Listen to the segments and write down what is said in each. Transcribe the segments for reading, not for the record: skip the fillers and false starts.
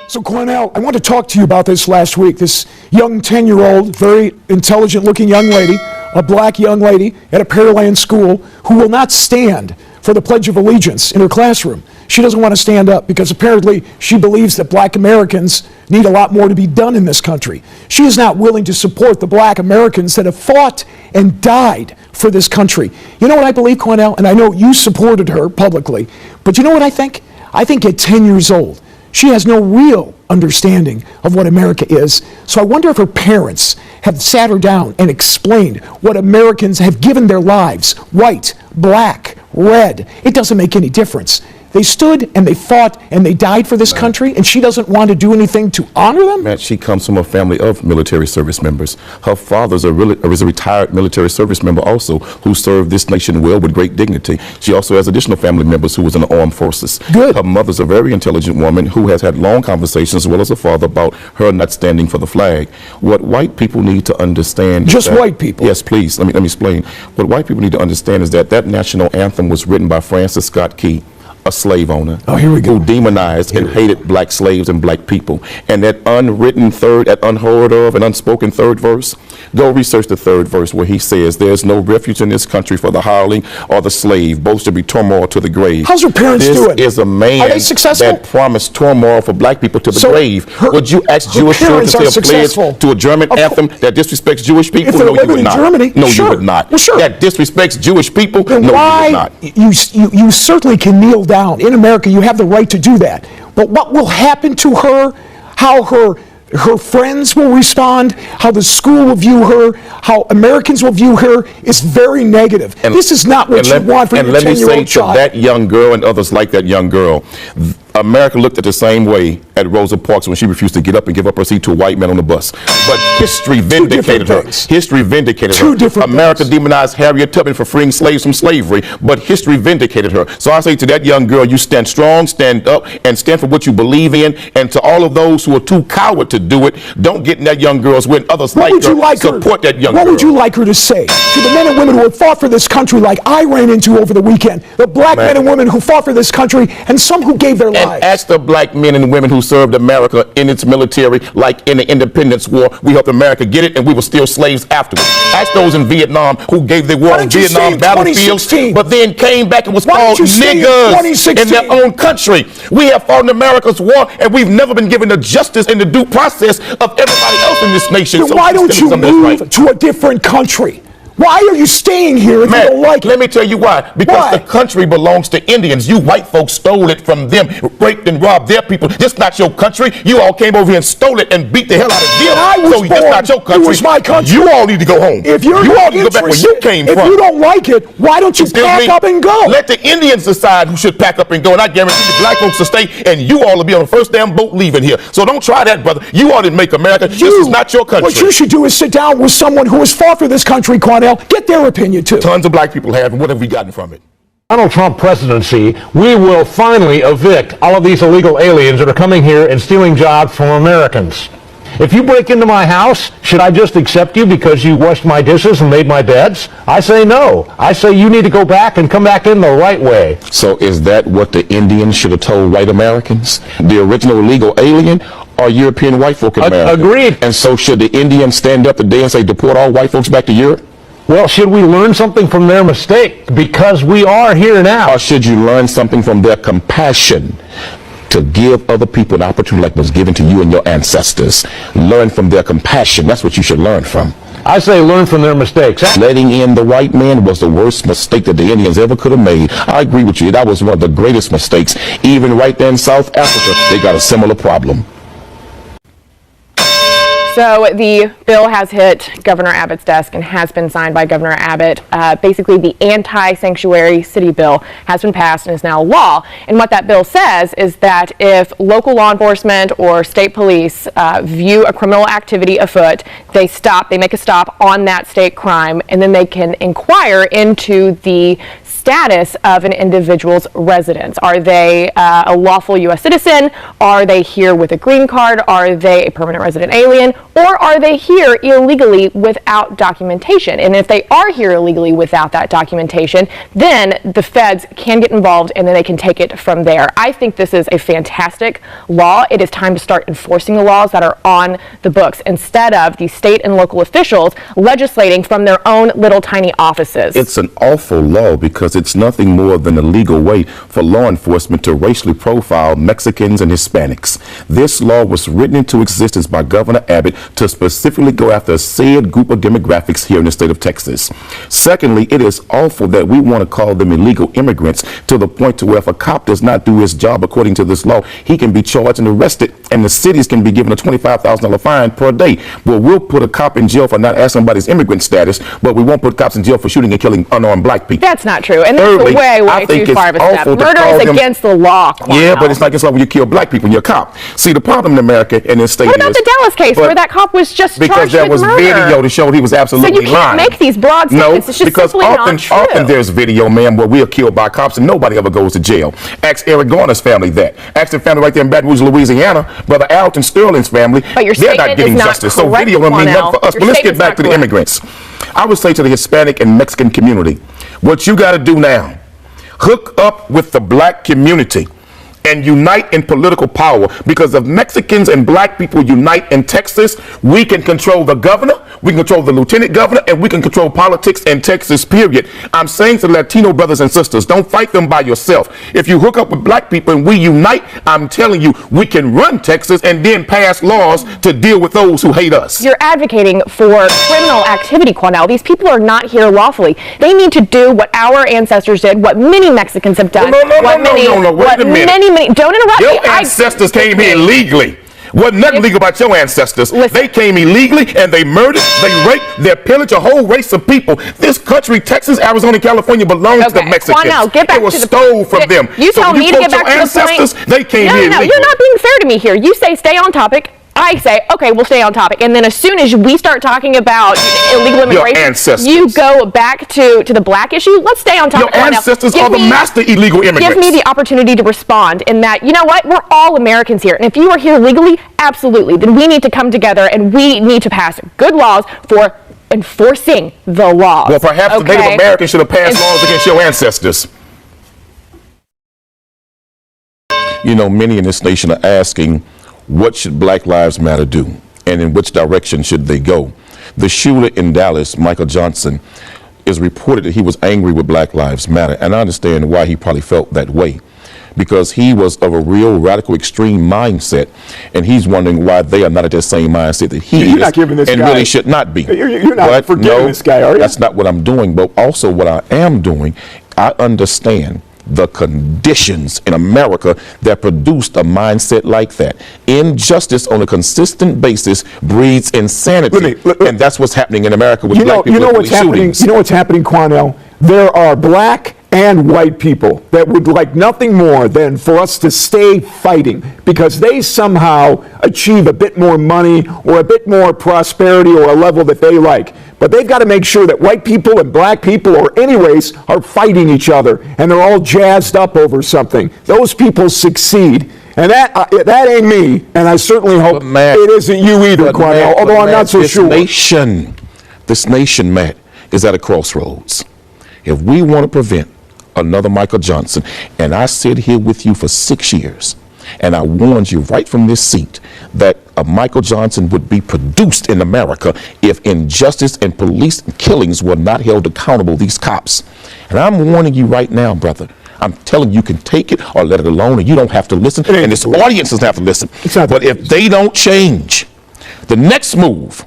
So Quanell, I want to talk to you about this last week. This young 10-year-old, very intelligent-looking young lady, a black young lady at a Pearland school who will not stand for the Pledge of Allegiance in her classroom. She doesn't want to stand up because apparently she believes that black Americans need a lot more to be done in this country. She is not willing to support the black Americans that have fought and died for this country. You know what I believe, Quanell? And I know you supported her publicly, but you know what I think? I think at 10 years old, she has no real understanding of what America is. So I wonder if her parents have sat her down and explained what Americans have given their lives, white, black, red. It doesn't make any difference. They stood and they fought and they died for this country, and she doesn't want to do anything to honor them? Matt, she comes from a family of military service members. Her father's a retired military service member also who served this nation well with great dignity. She also has additional family members who was in the armed forces. Good. Her mother's a very intelligent woman who has had long conversations as well as her father about her not standing for the flag. What white people need to understand Just white people? Yes, please. Let me explain. What white people need to understand is that national anthem was written by Francis Scott Key, a slave owner. Oh, here we go. Who demonized and hated black slaves and black people. And that unwritten that unheard of and unspoken third verse, go research the third verse where he says, "There's no refuge in this country for the hireling or the slave. Both should be turmoil to the grave." How's her parents doing? This is a man Are they successful? that promised turmoil for black people to the grave. Would you ask Jewish children to say a pledge to a German anthem that disrespects Jewish people? If they're No, you living would in not. Germany, No, sure. you would not. Well, sure. That disrespects Jewish people? Then No, why, you would not. you certainly can kneel down. In America, you have the right to do that. But what will happen to her, how her friends will respond, how the school will view her, how Americans will view her is very negative. And this is not what you want for your 10-year-old child. And let me say to that young girl and others like that young girl, America looked at the same way at Rosa Parks when she refused to get up and give up her seat to a white man on the bus. But history vindicated her. History vindicated her. America demonized Harriet Tubman for freeing slaves from slavery, but history vindicated her. So I say to that young girl, you stand strong, stand up, and stand for what you believe in. And to all of those who are too coward to do it, don't get in that young girl's way. Others like her, support that young girl. What would you like her to say to the men and women who have fought for this country like I ran into over the weekend? The black men and women who fought for this country and some who gave their lives. And ask the black men and women who served America in its military, like in the Independence War. We helped America get it, and we were still slaves afterwards. Ask those in Vietnam who gave their war on Vietnam battlefields, but then came back and was called niggers in their own country. We have fought in America's war, and we've never been given the justice and the due process of everybody else in this nation. Then why don't you move to a different country? Why are you staying here if you don't like it? Let me tell you why. Because the country belongs to Indians. You white folks stole it from them, raped and robbed their people. This not your country. You all came over here and stole it and beat the hell out of them. So that's not your country. It was my country. You all need to go home. If you're you all need to go back where you came from. If you don't like it, why don't you pack up and go? Let the Indians decide who should pack up and go. And I guarantee you black folks will stay, and you all will be on the first damn boat leaving here. So don't try that, brother. You all didn't make America. This is not your country. What you should do is sit down with someone who has fought for this country, Quanell. Get their opinion. Too. Tons of black people have, and what have we gotten from it? Donald Trump presidency, we will finally evict all of these illegal aliens that are coming here and stealing jobs from Americans. If you break into my house, should I just accept you because you washed my dishes and made my beds? I say no. I say you need to go back and come back in the right way. So is that what the Indians should have told white Americans? The original illegal alien or European white folk in America? Agreed. And so should the Indians stand up today and say deport all white folks back to Europe? Well, should we learn something from their mistake? Because we are here now. Or should you learn something from their compassion to give other people an opportunity like was given to you and your ancestors? Learn from their compassion. That's what you should learn from. I say learn from their mistakes. Letting in the white man was the worst mistake that the Indians ever could have made. I agree with you. That was one of the greatest mistakes. Even right there in South Africa, they got a similar problem. So the bill has hit Governor Abbott's desk and has been signed by Governor Abbott. Basically, the anti-sanctuary city bill has been passed and is now law. And what that bill says is that if local law enforcement or state police view a criminal activity afoot, they make a stop on that state crime, and then they can inquire into the status of an individual's residence. Are they a lawful U.S. citizen? Are they here with a green card? Are they a permanent resident alien? Or are they here illegally without documentation? And if they are here illegally without that documentation, then the feds can get involved and then they can take it from there. I think this is a fantastic law. It is time to start enforcing the laws that are on the books instead of the state and local officials legislating from their own little tiny offices. It's an awful law because it's nothing more than a legal way for law enforcement to racially profile Mexicans and Hispanics. This law was written into existence by Governor Abbott to specifically go after a said group of demographics here in the state of Texas. Secondly, it is awful that we want to call them illegal immigrants to the point to where if a cop does not do his job according to this law, he can be charged and arrested, and the cities can be given a $25,000 fine per day. Well, we'll put a cop in jail for not asking somebody's immigrant status, but we won't put cops in jail for shooting and killing unarmed black people. That's not true. And that's way too far of a step. Murder is against the law. Yeah, but it's not against the law when you kill black people and you're a cop. See, the problem in America and this state What about the Dallas case where that cop was just charged with murder? Because there was video to show he was absolutely lying. So you can't make these broad statements. It's just simply not true. Often there's video, ma'am, where we are killed by cops and nobody ever goes to jail. Ask Eric Garner's family that. Ask the family right there in Baton Rouge, Louisiana, Brother Alton Sterling's family. But your they're not getting justice. So video don't mean nothing for us. But let's get back to the immigrants. I would say to the Hispanic and Mexican community, what you got to do now, hook up with the black community and unite in political power, because if Mexicans and black people unite in Texas, we can control the governor, we can control the lieutenant governor, and we can control politics in Texas, period. I'm saying to Latino brothers and sisters, don't fight them by yourself. If you hook up with black people and we unite, I'm telling you, we can run Texas and then pass laws to deal with those who hate us. You're advocating for criminal activity, Quanell. These people are not here lawfully. They need to do what our ancestors did, what many Mexicans have done. No, wait a minute. Don't interrupt me. Your ancestors came here illegally. Wasn't nothing legal about your ancestors. Listen. They came illegally and they murdered, they raped, they pillaged a whole race of people. This country, Texas, Arizona, California, belongs to the Mexicans. Quanell, get back it was to the stole from them. You tell me to get back to the point. They came here illegally. You're not being fair to me here. You say stay on topic. I say, okay, we'll stay on topic. And then as soon as we start talking about illegal immigration, you go back to the black issue. Let's stay on topic. Your ancestors are the master illegal immigrants. Give me the opportunity to respond in that, you know what, we're all Americans here. And if you are here legally, absolutely, then we need to come together and we need to pass good laws for enforcing the laws. Well, perhaps the Native Americans should have passed laws against your ancestors. You know, many in this nation are asking, what should Black Lives Matter do, and in which direction should they go? The shooter in Dallas, Michael Johnson, is reported that he was angry with Black Lives Matter, and I understand why he probably felt that way, because he was of a real radical extreme mindset, and he's wondering why they are not at that same mindset that he is, and really should not be. You're not forgiving this guy, are you? That's not what I'm doing, but also what I am doing, I understand the conditions in America that produced a mindset like that. Injustice on a consistent basis breeds insanity, and that's what's happening in America with black people. You know what's happening? You know what's happening, Quanell? There are black and white people that would like nothing more than for us to stay fighting because they somehow achieve a bit more money or a bit more prosperity or a level that they like. But they've got to make sure that white people and black people or any race are fighting each other and they're all jazzed up over something. Those people succeed. And that ain't me, and I certainly hope it isn't you either, Quanell, although I'm not so sure. This nation, Matt, is at a crossroads. If we want to prevent another Michael Johnson, and I sit here with you for 6 years, and I warned you right from this seat that a Michael Johnson would be produced in America if injustice and police killings were not held accountable, these cops. And I'm warning you right now, brother. I'm telling you, you can take it or let it alone, and you don't have to listen, and this audience doesn't have to listen. But if they don't change, the next move,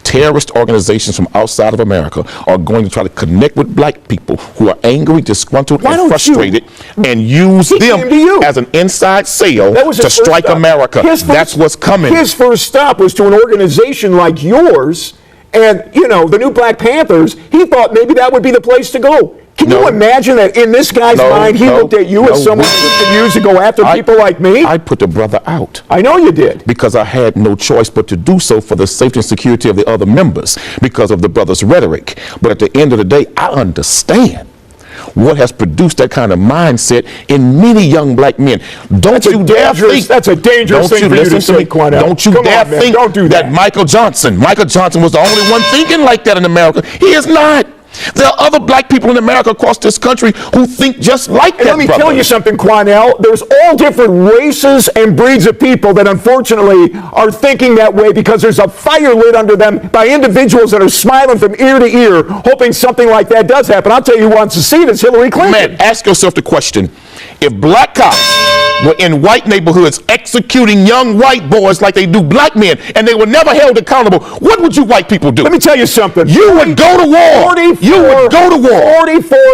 terrorist organizations from outside of America are going to try to connect with black people who are angry, disgruntled, and frustrated, and use them as an inside sale to strike America. That's what's coming. His first stop was to an organization like yours, and, you know, the new Black Panthers, he thought maybe that would be the place to go. Can you imagine that in this guy's mind, he looked at you as someone who could use to go after people like me? I put the brother out. I know you did. Because I had no choice but to do so for the safety and security of the other members because of the brother's rhetoric. But at the end of the day, I understand what has produced that kind of mindset in many young black men. Don't you dare think. That's a dangerous thing for you to say, Quanell. Don't you dare think that Michael Johnson was the only one thinking like that in America. He is not. There are other black people in America across this country who think just like that. Let me tell you something, Quanell. There's all different races and breeds of people that unfortunately are thinking that way because there's a fire lit under them by individuals that are smiling from ear to ear, hoping something like that does happen. I'll tell you who wants to see it. It's Hillary Clinton. Man, ask yourself the question. If black cops were in white neighborhoods executing young white boys like they do black men, and they were never held accountable, what would you white people do? Let me tell you something. You would go to war. You would go to war.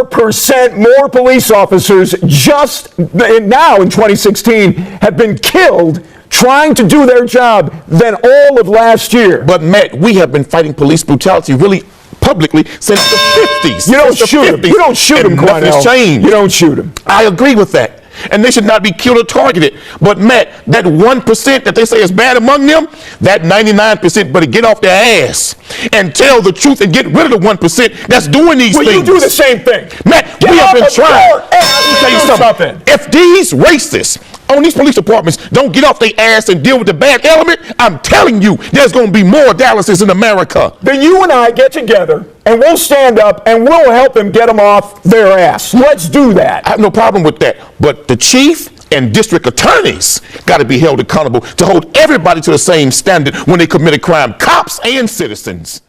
44% more police officers just now in 2016 have been killed trying to do their job than all of last year. But Matt, we have been fighting police brutality really publicly since the 50s. You don't shoot him. You don't shoot him, Quanell. Nothing's changed. You don't shoot him. I agree with that. And they should not be killed or targeted. But Matt, that 1% that they say is bad among them, that 99% better get off their ass and tell the truth and get rid of the 1% that's doing these things. Well, you do the same thing. Matt, we have been trying. Let me tell you something. If these racists on these police departments don't get off their ass and deal with the bad element, I'm telling you, there's going to be more Dallases in America. Then you and I get together and we'll stand up and we'll help them get them off their ass. Let's do that. I have no problem with that. But the chief and district attorneys got to be held accountable to hold everybody to the same standard when they commit a crime, cops and citizens.